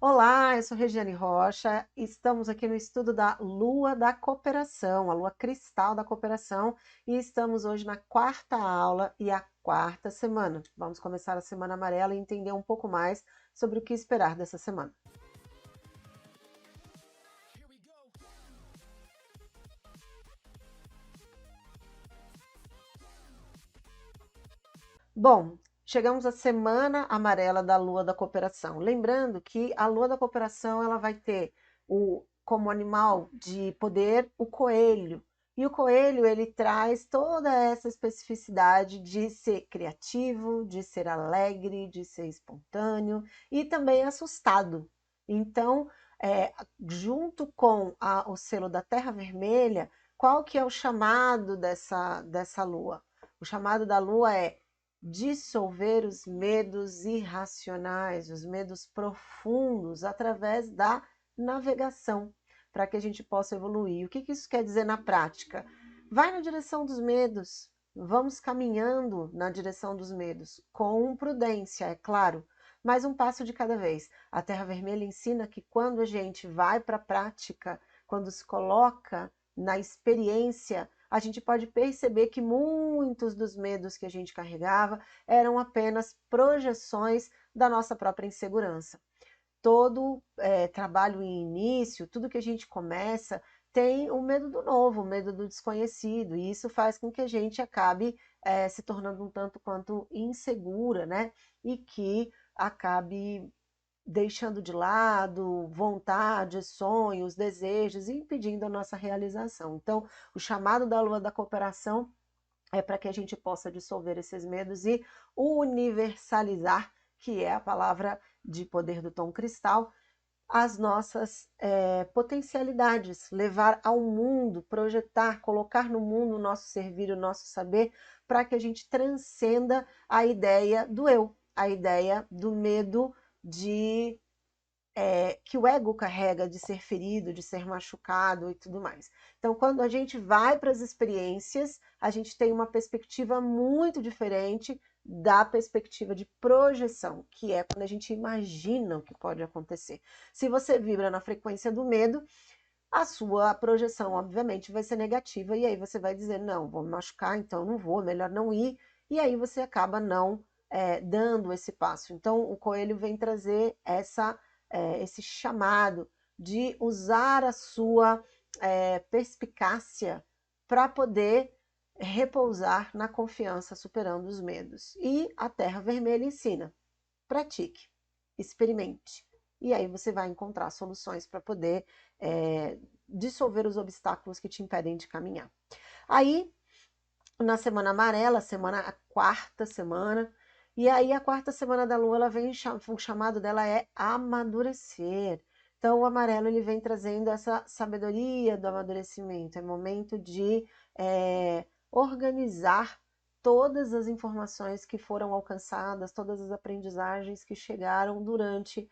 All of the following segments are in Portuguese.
Olá, eu sou Regiane Rocha, estamos aqui no estudo da Lua da Cooperação, a Lua Cristal da Cooperação, e estamos hoje na quarta aula e a quarta semana. Vamos começar a Semana Amarela e entender um pouco mais sobre o que esperar dessa semana. Bom, chegamos à Semana Amarela da Lua da Cooperação. Lembrando que a Lua da Cooperação ela vai ter como animal de poder o coelho. E o coelho ele traz toda essa especificidade de ser criativo, de ser alegre, de ser espontâneo e também assustado. Então, junto com o selo da Terra Vermelha, qual que é o chamado dessa lua? O chamado da lua é dissolver os medos irracionais, os medos profundos, através da navegação, para que a gente possa evoluir. O que isso quer dizer na prática? Vai na direção dos medos, vamos caminhando na direção dos medos, com prudência, é claro, mas um passo de cada vez. A Terra Vermelha ensina que quando a gente vai para a prática, quando se coloca na experiência, a gente pode perceber que muitos dos medos que a gente carregava eram apenas projeções da nossa própria insegurança. Todo trabalho em início, tudo que a gente começa, tem o medo do novo, o medo do desconhecido, e isso faz com que a gente acabe se tornando um tanto quanto insegura, né? E que acabe deixando de lado vontades, sonhos, desejos e impedindo a nossa realização. Então, o chamado da Lua da Cooperação é para que a gente possa dissolver esses medos e universalizar, que é a palavra de poder do tom cristal, as nossas potencialidades, levar ao mundo, projetar, colocar no mundo o nosso servir, o nosso saber, para que a gente transcenda a ideia do eu, a ideia do medo de que o ego carrega de ser ferido, de ser machucado e tudo mais. Então, quando a gente vai para as experiências, a gente tem uma perspectiva muito diferente da perspectiva de projeção, que é quando a gente imagina o que pode acontecer. Se você vibra na frequência do medo, a sua projeção, obviamente, vai ser negativa, e aí você vai dizer, não, vou me machucar, então não vou, melhor não ir, e aí você acaba não dando esse passo. Então, o coelho vem trazer esse chamado de usar a sua perspicácia para poder repousar na confiança, superando os medos. E a Terra Vermelha ensina, pratique, experimente. E aí você vai encontrar soluções para poder dissolver os obstáculos que te impedem de caminhar. Aí, na Semana Amarela, a quarta semana, e aí a quarta semana da Lua, ela vem, o chamado dela é amadurecer. Então, o amarelo ele vem trazendo essa sabedoria do amadurecimento. É momento de organizar todas as informações que foram alcançadas, todas as aprendizagens que chegaram durante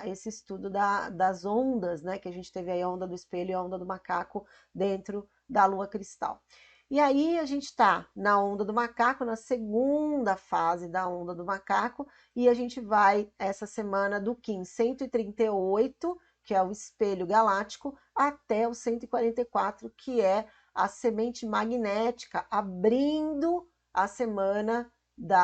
esse estudo das ondas, né? Que a gente teve aí a onda do espelho e a onda do macaco dentro da Lua Cristal. E aí a gente está na onda do macaco, na segunda fase da onda do macaco, e a gente vai essa semana do Kim 138, que é o espelho galáctico, até o 144, que é a semente magnética, abrindo a semana,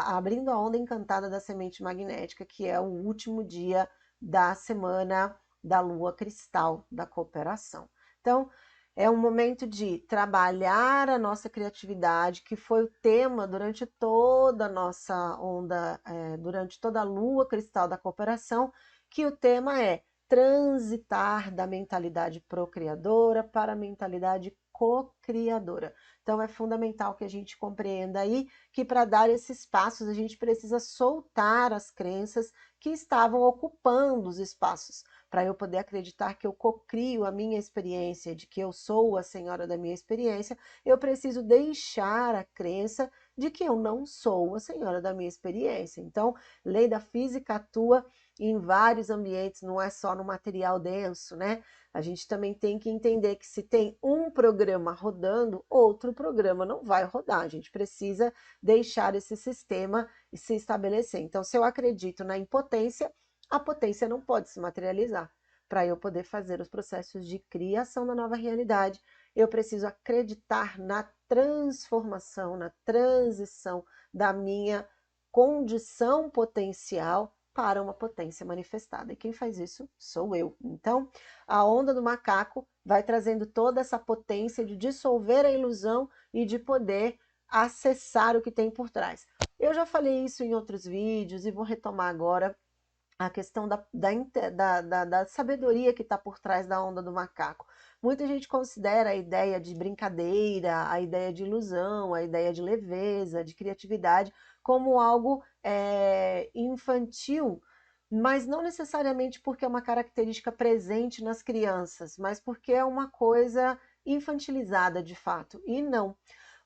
abrindo a onda encantada da semente magnética, que é o último dia da semana da lua cristal da cooperação. Então, é um momento de trabalhar a nossa criatividade, que foi o tema durante toda a nossa onda, durante toda a lua cristal da cooperação, que o tema é transitar da mentalidade procriadora para a mentalidade co-criadora. Então é fundamental que a gente compreenda aí que para dar esses passos a gente precisa soltar as crenças que estavam ocupando os espaços, para eu poder acreditar que eu cocrio a minha experiência, de que eu sou a senhora da minha experiência, eu preciso deixar a crença de que eu não sou a senhora da minha experiência. Então, lei da física atua em vários ambientes, não é só no material denso, né? A gente também tem que entender que se tem um programa rodando, outro programa não vai rodar. A gente precisa deixar esse sistema se estabelecer. Então, se eu acredito na impotência, a potência não pode se materializar. Para eu poder fazer os processos de criação da nova realidade, eu preciso acreditar na transformação, na transição da minha condição potencial para uma potência manifestada. E quem faz isso sou eu. Então, a onda do macaco vai trazendo toda essa potência de dissolver a ilusão e de poder acessar o que tem por trás. Eu já falei isso em outros vídeos e vou retomar agora a questão da sabedoria que está por trás da onda do macaco. Muita gente considera a ideia de brincadeira, a ideia de ilusão, a ideia de leveza, de criatividade, como algo infantil, mas não necessariamente porque é uma característica presente nas crianças, mas porque é uma coisa infantilizada de fato. E não.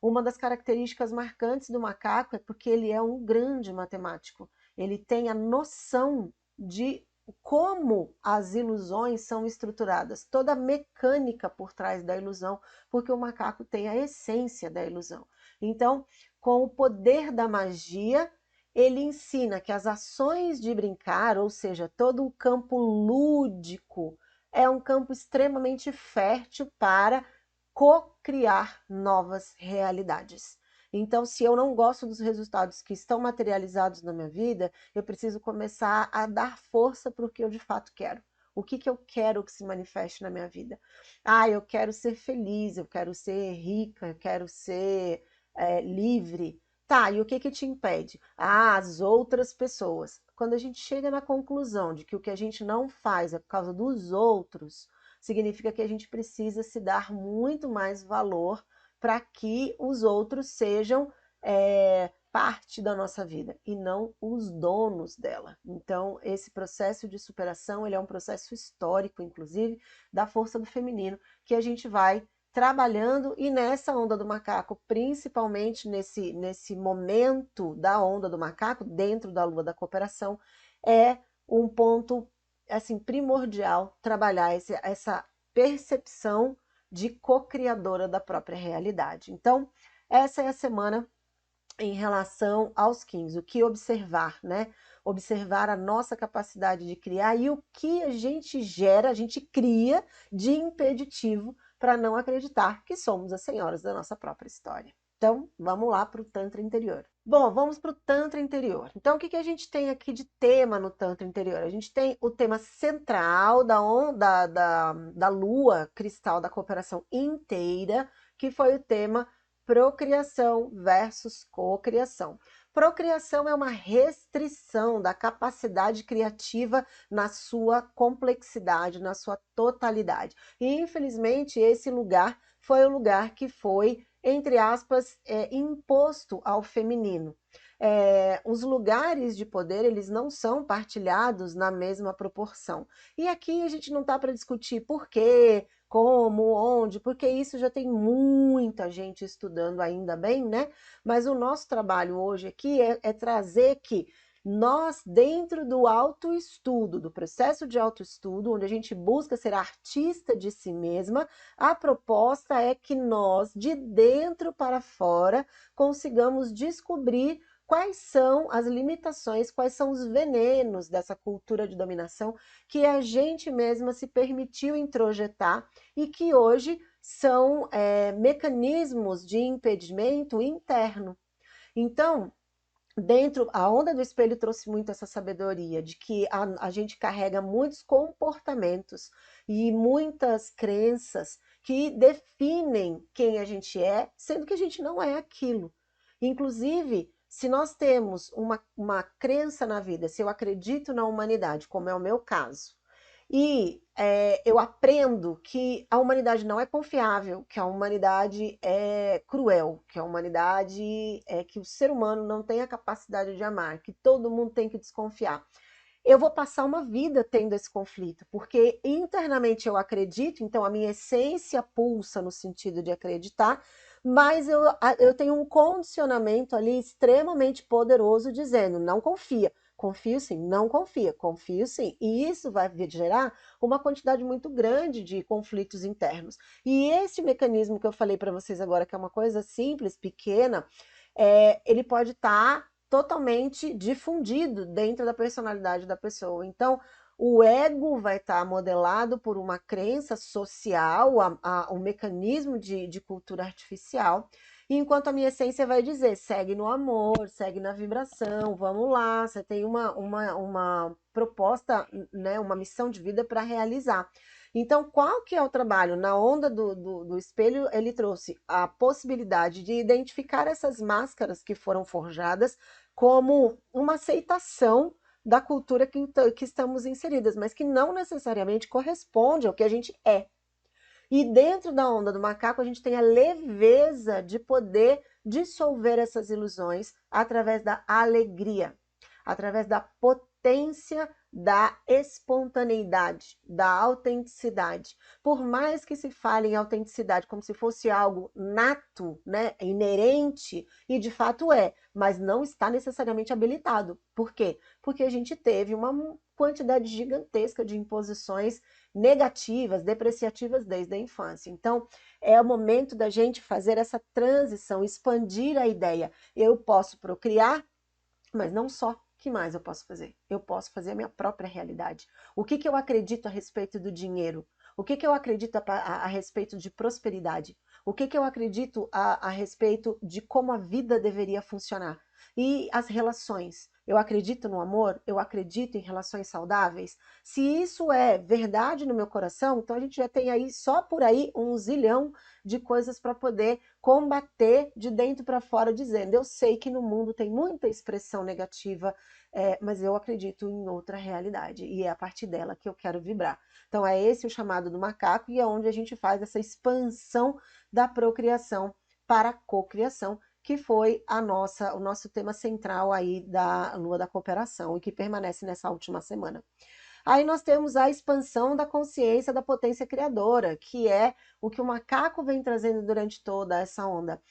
Uma das características marcantes do macaco é porque ele é um grande matemático. Ele tem a noção de como as ilusões são estruturadas, toda a mecânica por trás da ilusão, porque o macaco tem a essência da ilusão. Então, com o poder da magia, ele ensina que as ações de brincar, ou seja, todo o campo lúdico, é um campo extremamente fértil para co-criar novas realidades. Então, se eu não gosto dos resultados que estão materializados na minha vida, eu preciso começar a dar força para o que eu de fato quero. O que eu quero que se manifeste na minha vida? Ah, eu quero ser feliz, eu quero ser rica, eu quero ser livre. Tá, e o que te impede? Ah, as outras pessoas. Quando a gente chega na conclusão de que o que a gente não faz é por causa dos outros, significa que a gente precisa se dar muito mais valor para que os outros sejam parte da nossa vida e não os donos dela. Então, esse processo de superação, ele é um processo histórico, inclusive, da força do feminino, que a gente vai trabalhando, e nessa onda do macaco, principalmente nesse momento da onda do macaco, dentro da lua da cooperação, é um ponto assim primordial trabalhar essa percepção de co-criadora da própria realidade. Então, essa é a semana em relação aos 15, o que observar, né? Observar a nossa capacidade de criar e o que a gente gera, a gente cria de impeditivo para não acreditar que somos as senhoras da nossa própria história. Então, vamos lá para o Tantra interior. Bom, vamos para o Tantra interior. Então, o que a gente tem aqui de tema no Tantra interior? A gente tem o tema central da lua cristal da cooperação inteira, que foi o tema procriação versus cocriação. Procriação é uma restrição da capacidade criativa na sua complexidade, na sua totalidade. E, infelizmente, esse lugar foi o lugar que foi, entre aspas, imposto ao feminino. Os lugares de poder, eles não são partilhados na mesma proporção. E aqui a gente não está para discutir por quê, como, onde, porque isso já tem muita gente estudando, ainda bem, né? Mas o nosso trabalho hoje aqui é trazer que nós, dentro do autoestudo, do processo de autoestudo, onde a gente busca ser artista de si mesma, a proposta é que nós, de dentro para fora, consigamos descobrir quais são as limitações, quais são os venenos dessa cultura de dominação que a gente mesma se permitiu introjetar e que hoje são mecanismos de impedimento interno. Então, a onda do espelho trouxe muito essa sabedoria de que a gente carrega muitos comportamentos e muitas crenças que definem quem a gente é, sendo que a gente não é aquilo. Inclusive, se nós temos uma crença na vida, se eu acredito na humanidade, como é o meu caso, e eu aprendo que a humanidade não é confiável, que a humanidade é cruel, que a humanidade que o ser humano não tem a capacidade de amar, que todo mundo tem que desconfiar. Eu vou passar uma vida tendo esse conflito, porque internamente eu acredito, então a minha essência pulsa no sentido de acreditar, mas eu tenho um condicionamento ali extremamente poderoso dizendo, não confia. Confio sim, não confia, confio sim. E isso vai gerar uma quantidade muito grande de conflitos internos. E esse mecanismo que eu falei para vocês agora, que é uma coisa simples, pequena, ele pode estar totalmente difundido dentro da personalidade da pessoa. Então, o ego vai estar modelado por uma crença social, um mecanismo de cultura artificial, enquanto a minha essência vai dizer, segue no amor, segue na vibração, vamos lá, você tem uma proposta, né, uma missão de vida para realizar. Então, qual que é o trabalho? Na onda do espelho, ele trouxe a possibilidade de identificar essas máscaras que foram forjadas como uma aceitação da cultura que estamos inseridas, mas que não necessariamente corresponde ao que a gente é. E dentro da onda do macaco, a gente tem a leveza de poder dissolver essas ilusões através da alegria, através da potência da espontaneidade, da autenticidade. Por mais que se fale em autenticidade como se fosse algo nato, né, inerente, e de fato é, mas não está necessariamente habilitado. Por quê? Porque a gente teve uma quantidade gigantesca de imposições negativas, depreciativas desde a infância. Então, é o momento da gente fazer essa transição, expandir a ideia. Eu posso procriar, mas não só. O que mais eu posso fazer? Eu posso fazer a minha própria realidade. O que eu acredito a respeito do dinheiro? O que eu acredito a respeito de prosperidade? O que eu acredito a respeito de como a vida deveria funcionar? E as relações? Eu acredito no amor? Eu acredito em relações saudáveis? Se isso é verdade no meu coração, então a gente já tem aí, só por aí, um zilhão de coisas para poder combater de dentro para fora, dizendo: eu sei que no mundo tem muita expressão negativa, mas eu acredito em outra realidade, e é a partir dela que eu quero vibrar. Então é esse o chamado do macaco, e é onde a gente faz essa expansão da procriação para a cocriação, que foi o nosso tema central aí da Lua da Cooperação, e que permanece nessa última semana. Aí nós temos a expansão da consciência da potência criadora, que é o que o macaco vem trazendo durante toda essa onda.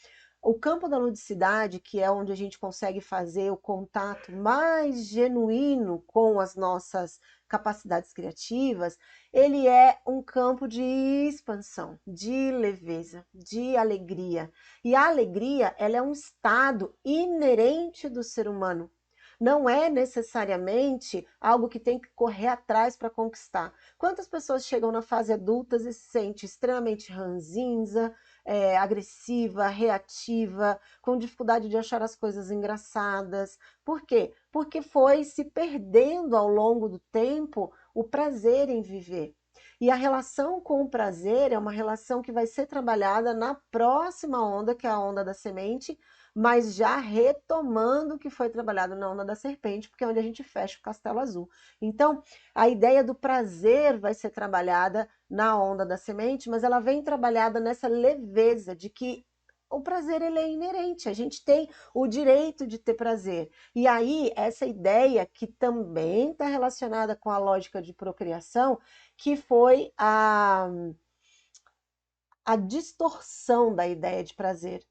O campo da ludicidade, que é onde a gente consegue fazer o contato mais genuíno com as nossas capacidades criativas, ele é um campo de expansão, de leveza, de alegria. E a alegria, ela é um estado inerente do ser humano. Não é necessariamente algo que tem que correr atrás para conquistar. Quantas pessoas chegam na fase adulta e se sentem extremamente ranzinza, agressiva, reativa, com dificuldade de achar as coisas engraçadas? Por quê? Porque foi se perdendo ao longo do tempo o prazer em viver. E a relação com o prazer é uma relação que vai ser trabalhada na próxima onda, que é a onda da semente, mas já retomando o que foi trabalhado na onda da serpente, porque é onde a gente fecha o castelo azul. Então, a ideia do prazer vai ser trabalhada na onda da semente, mas ela vem trabalhada nessa leveza de que o prazer ele é inerente, a gente tem o direito de ter prazer. E aí, essa ideia que também está relacionada com a lógica de procriação, que foi a distorção da ideia de prazer.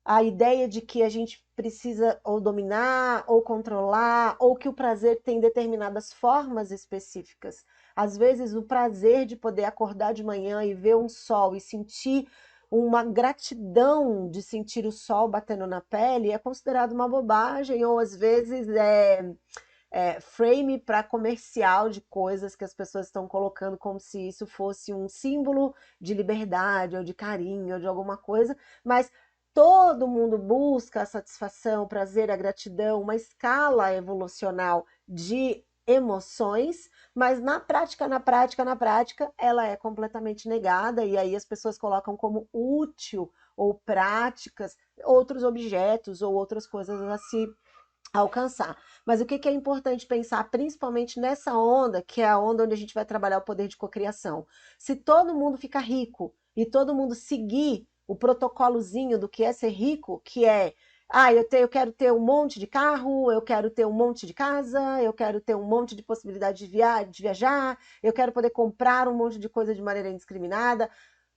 A ideia de que a gente precisa ou dominar, ou controlar, ou que o prazer tem determinadas formas específicas. Às vezes, o prazer de poder acordar de manhã e ver um sol e sentir uma gratidão de sentir o sol batendo na pele é considerado uma bobagem, ou às vezes frame para comercial de coisas que as pessoas estão colocando como se isso fosse um símbolo de liberdade ou de carinho ou de alguma coisa, mas todo mundo busca a satisfação, o prazer, a gratidão, uma escala evolucional de emoções, mas na prática, ela é completamente negada, e aí as pessoas colocam como útil ou práticas outros objetos ou outras coisas a se alcançar. Mas o que é importante pensar, principalmente nessa onda, que é a onda onde a gente vai trabalhar o poder de cocriação? Se todo mundo ficar rico e todo mundo seguir o protocolozinho do que é ser rico, que é: eu quero ter um monte de carro, eu quero ter um monte de casa, eu quero ter um monte de possibilidade de viajar, eu quero poder comprar um monte de coisa de maneira indiscriminada.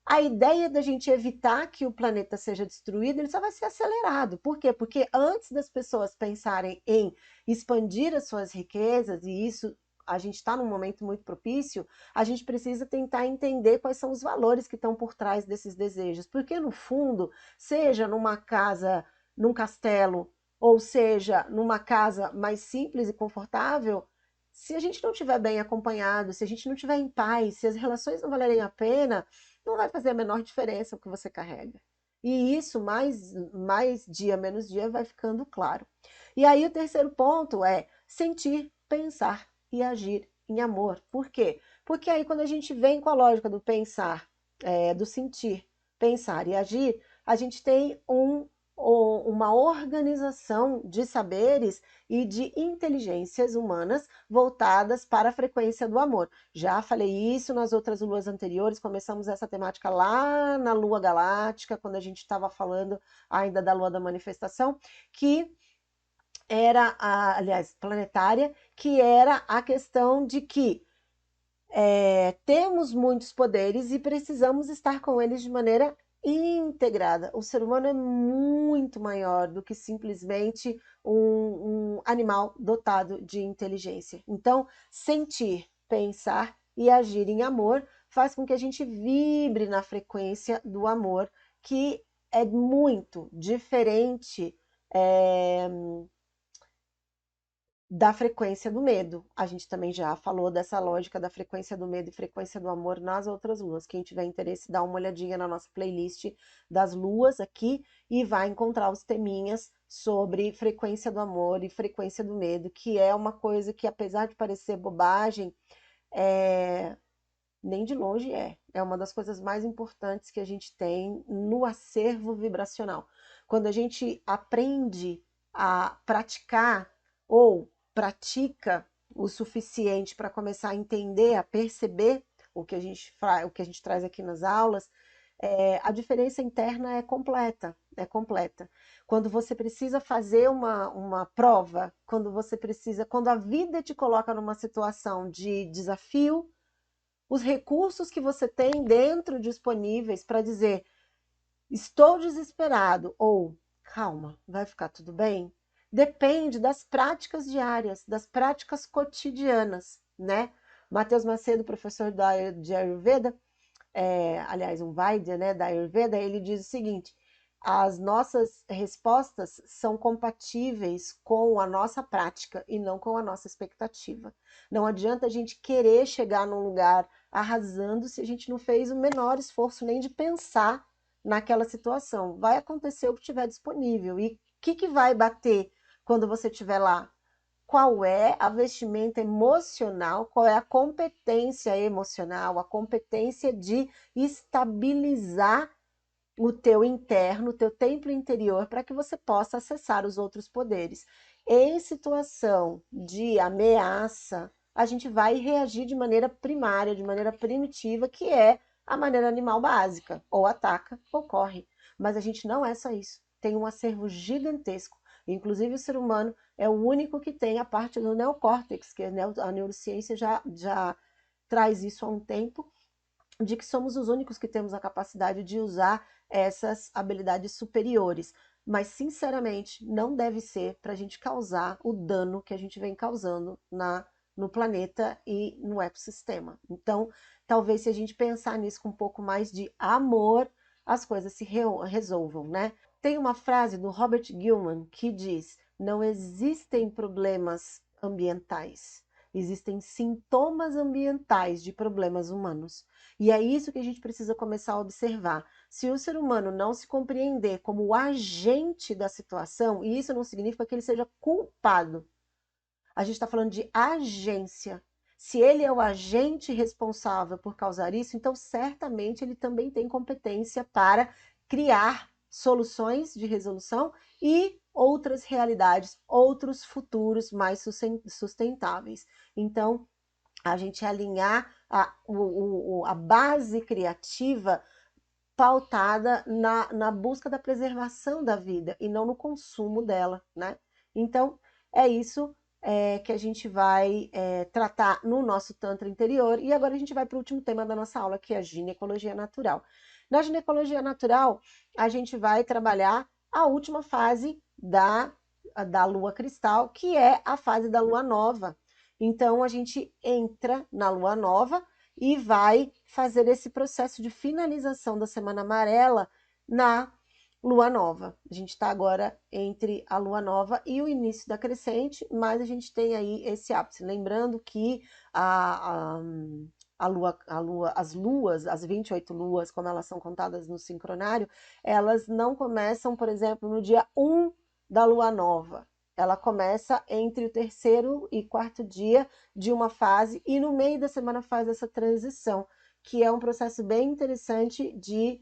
A ideia da gente evitar que o planeta seja destruído, ele só vai ser acelerado. Por quê? Porque antes das pessoas pensarem em expandir as suas riquezas, e isso a gente está num momento muito propício, a gente precisa tentar entender quais são os valores que estão por trás desses desejos. Porque, no fundo, seja numa casa, num castelo, ou seja, numa casa mais simples e confortável, se a gente não estiver bem acompanhado, se a gente não estiver em paz, se as relações não valerem a pena, não vai fazer a menor diferença o que você carrega. E isso, mais dia, menos dia, vai ficando claro. E aí o terceiro ponto é sentir, pensar e agir em amor. Por quê? Porque aí quando a gente vem com a lógica do pensar, do sentir, pensar e agir, a gente tem uma organização de saberes e de inteligências humanas voltadas para a frequência do amor. Já falei isso nas outras luas anteriores, começamos essa temática lá na lua galáctica, quando a gente estava falando ainda da lua da manifestação, que era, aliás, planetária, que era a questão de que temos muitos poderes e precisamos estar com eles de maneira integrada. O ser humano é muito maior do que simplesmente um animal dotado de inteligência. Então, sentir, pensar e agir em amor faz com que a gente vibre na frequência do amor, que é muito diferente. É, da frequência do medo. A gente também já falou dessa lógica da frequência do medo e frequência do amor nas outras luas. Quem tiver interesse, dá uma olhadinha na nossa playlist das luas aqui e vai encontrar os teminhas sobre frequência do amor e frequência do medo, que é uma coisa que, apesar de parecer bobagem, nem de longe é. É uma das coisas mais importantes que a gente tem no acervo vibracional. Quando a gente aprende a praticar ou pratica o suficiente para começar a entender, a perceber o que o que a gente traz aqui nas aulas, a diferença interna é completa, é completa. Quando você precisa fazer uma prova, quando a vida te coloca numa situação de desafio, os recursos que você tem dentro disponíveis para dizer estou desesperado ou calma, vai ficar tudo bem, depende das práticas diárias, das práticas cotidianas, né? Matheus Macedo, professor de Ayurveda, aliás, um Vaidya, né, da Ayurveda, ele diz o seguinte: as nossas respostas são compatíveis com a nossa prática e não com a nossa expectativa. Não adianta a gente querer chegar num lugar arrasando se a gente não fez o menor esforço nem de pensar naquela situação. Vai acontecer o que estiver disponível. E o que vai bater quando você estiver lá? Qual é a vestimenta emocional, qual é a competência emocional, a competência de estabilizar o teu interno, o teu templo interior, para que você possa acessar os outros poderes. Em situação de ameaça, a gente vai reagir de maneira primária, de maneira primitiva, que é a maneira animal básica, ou ataca ou corre. Mas a gente não é só isso, tem um acervo gigantesco. Inclusive o ser humano é o único que tem a parte do neocórtex, que a neurociência já traz isso há um tempo, de que somos os únicos que temos a capacidade de usar essas habilidades superiores. Mas, sinceramente, não deve ser para a gente causar o dano que a gente vem causando no planeta e no ecossistema. Então, talvez se a gente pensar nisso com um pouco mais de amor, as coisas se resolvam, né? Tem uma frase do Robert Gilman que diz: não existem problemas ambientais, existem sintomas ambientais de problemas humanos. E é isso que a gente precisa começar a observar. Se o ser humano não se compreender como o agente da situação, e isso não significa que ele seja culpado, a gente está falando de agência. Se ele é o agente responsável por causar isso, então certamente ele também tem competência para criar soluções de resolução e outras realidades, outros futuros mais sustentáveis. Então, a gente alinhar a base criativa pautada na busca da preservação da vida e não no consumo dela, né? Então, é isso que a gente vai tratar no nosso Tantra interior. E agora a gente vai para o último tema da nossa aula, que é a ginecologia natural. Na ginecologia natural, a gente vai trabalhar a última fase da lua cristal, que é a fase da lua nova. Então, a gente entra na lua nova e vai fazer esse processo de finalização da Semana Amarela lua nova. A gente está agora entre a lua nova e o início da crescente, mas a gente tem aí esse ápice. Lembrando que a, a, as luas, as 28 luas, como elas são contadas no sincronário, elas não começam, por exemplo, no dia 1 da lua nova. Ela começa entre o terceiro e quarto dia de uma fase e no meio da semana faz essa transição, que é um processo bem interessante de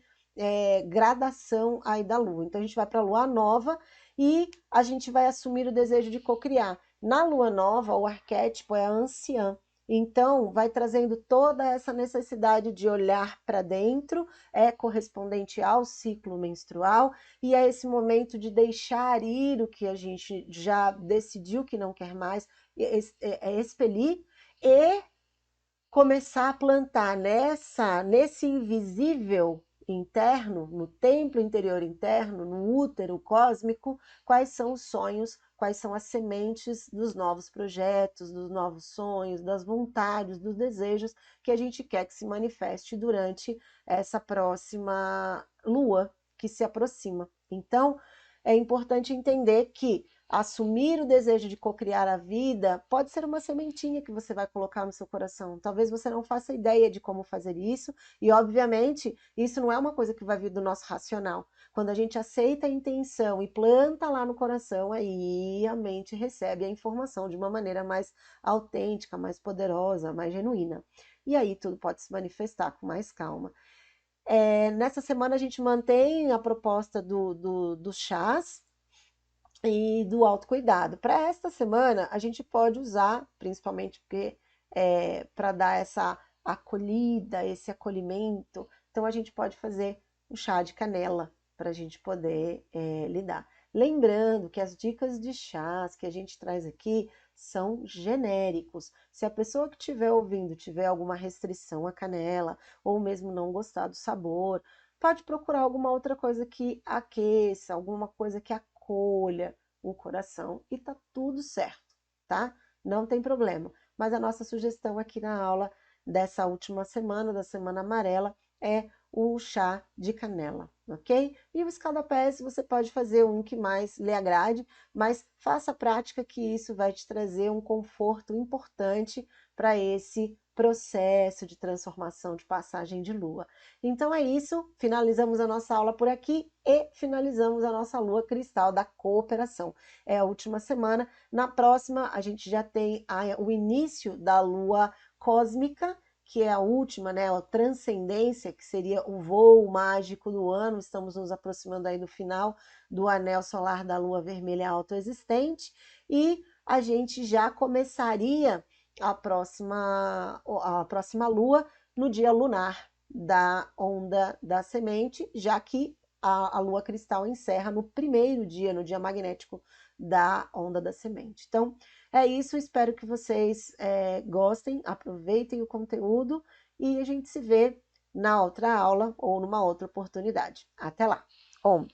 gradação aí da lua. Então a gente vai para a lua nova e a gente vai assumir o desejo de cocriar. Na lua nova, o arquétipo é a anciã. Então, vai trazendo toda essa necessidade de olhar para dentro, é correspondente ao ciclo menstrual, e é esse momento de deixar ir o que a gente já decidiu que não quer mais, é expelir e começar a plantar nesse invisível interno, no templo interior interno, no útero cósmico, quais são os sonhos, quais são as sementes dos novos projetos, dos novos sonhos, das vontades, dos desejos que a gente quer que se manifeste durante essa próxima lua que se aproxima. Então, é importante entender que assumir o desejo de cocriar a vida pode ser uma sementinha que você vai colocar no seu coração. Talvez você não faça ideia de como fazer isso, e obviamente isso não é uma coisa que vai vir do nosso racional. Quando a gente aceita a intenção e planta lá no coração, aí a mente recebe a informação de uma maneira mais autêntica, mais poderosa, mais genuína. E aí tudo pode se manifestar com mais calma. Nessa semana a gente mantém a proposta dos chás e do autocuidado. Para esta semana, a gente pode usar, principalmente porque para dar essa acolhida, esse acolhimento, então a gente pode fazer um chá de canela para a gente poder lidar. Lembrando que as dicas de chás que a gente traz aqui são genéricos. Se a pessoa que estiver ouvindo tiver alguma restrição à canela, ou mesmo não gostar do sabor, pode procurar alguma outra coisa que aqueça, alguma coisa que acolha o coração e tá tudo certo, tá? Não tem problema. Mas a nossa sugestão aqui na aula dessa última semana, da Semana Amarela, é o chá de canela, ok? E o escaldapés você pode fazer um que mais lhe agrade, mas faça a prática que isso vai te trazer um conforto importante para esse processo de transformação, de passagem de lua. Então é isso, finalizamos a nossa aula por aqui e finalizamos a nossa lua cristal da cooperação. É a última semana, na próxima a gente já tem o início da lua cósmica, que é a última, né, a transcendência, que seria o voo mágico do ano. Estamos nos aproximando aí do final do anel solar da lua vermelha autoexistente e a gente já começaria a próxima lua no dia lunar da onda da semente, já que a lua cristal encerra no primeiro dia, no dia magnético da onda da semente. Então, é isso, espero que vocês gostem, aproveitem o conteúdo e a gente se vê na outra aula ou numa outra oportunidade. Até lá! Om!